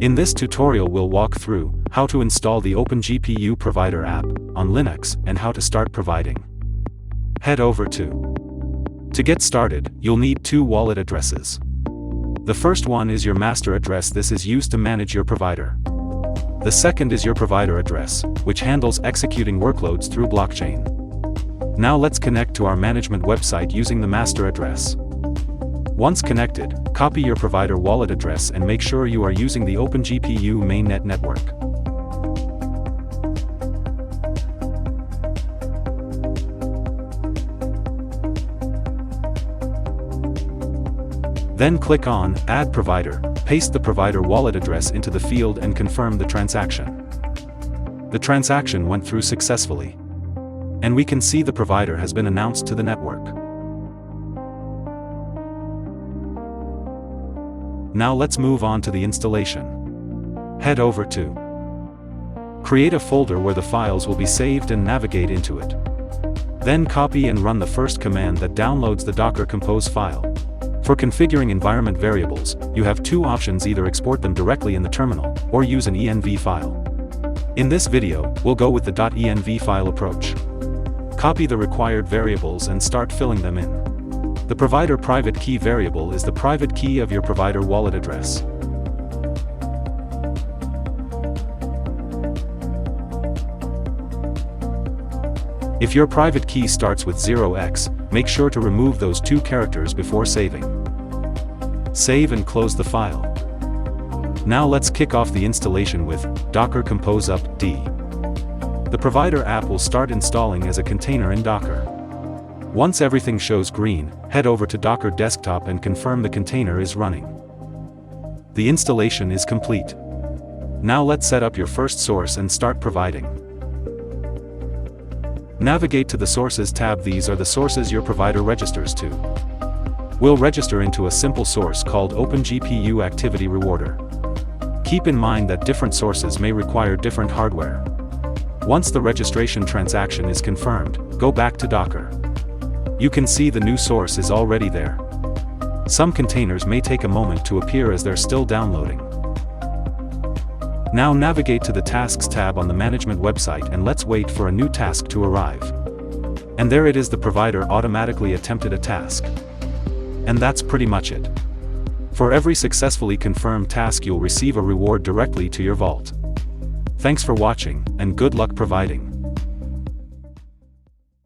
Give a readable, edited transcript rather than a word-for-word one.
In this tutorial we'll walk through how to install the OpenGPU Provider app on Linux and how to start providing. Head over to get started, you'll need two wallet addresses. The first one is your master address. This is used to manage your provider. The second is your provider address, which handles executing workloads through blockchain. Now let's connect to our management website using the master address. Once connected, copy your provider wallet address and make sure you are using the OpenGPU Mainnet network. Then click on Add Provider, paste the provider wallet address into the field and confirm the transaction. The transaction went through successfully. And we can see the provider has been announced to the network. Now let's move on to the installation. Head over to create a folder where the files will be saved and navigate into it. Then copy and run the first command that downloads the Docker Compose file. For configuring environment variables, you have two options: either export them directly in the terminal, or use an env file. In this video, we'll go with the .env file approach. Copy the required variables and start filling them in. The provider private key variable is the private key of your provider wallet address. If your private key starts with 0x, make sure to remove those two characters before saving. Save and close the file. Now let's kick off the installation with Docker Compose upd. The provider app will start installing as a container in Docker. Once everything shows green, head over to Docker Desktop and confirm the container is running. The installation is complete. Now let's set up your first source and start providing. Navigate to the Sources tab. These are the sources your provider registers to. We'll register into a simple source called OpenGPU Activity Rewarder. Keep in mind that different sources may require different hardware. Once the registration transaction is confirmed, go back to Docker. You can see the new source is already there. Some containers may take a moment to appear as they're still downloading. Now navigate to the Tasks tab on the management website and let's wait for a new task to arrive. And there it is, the provider automatically attempted a task. And that's pretty much it. For every successfully confirmed task you'll receive a reward directly to your vault. Thanks for watching, and good luck providing.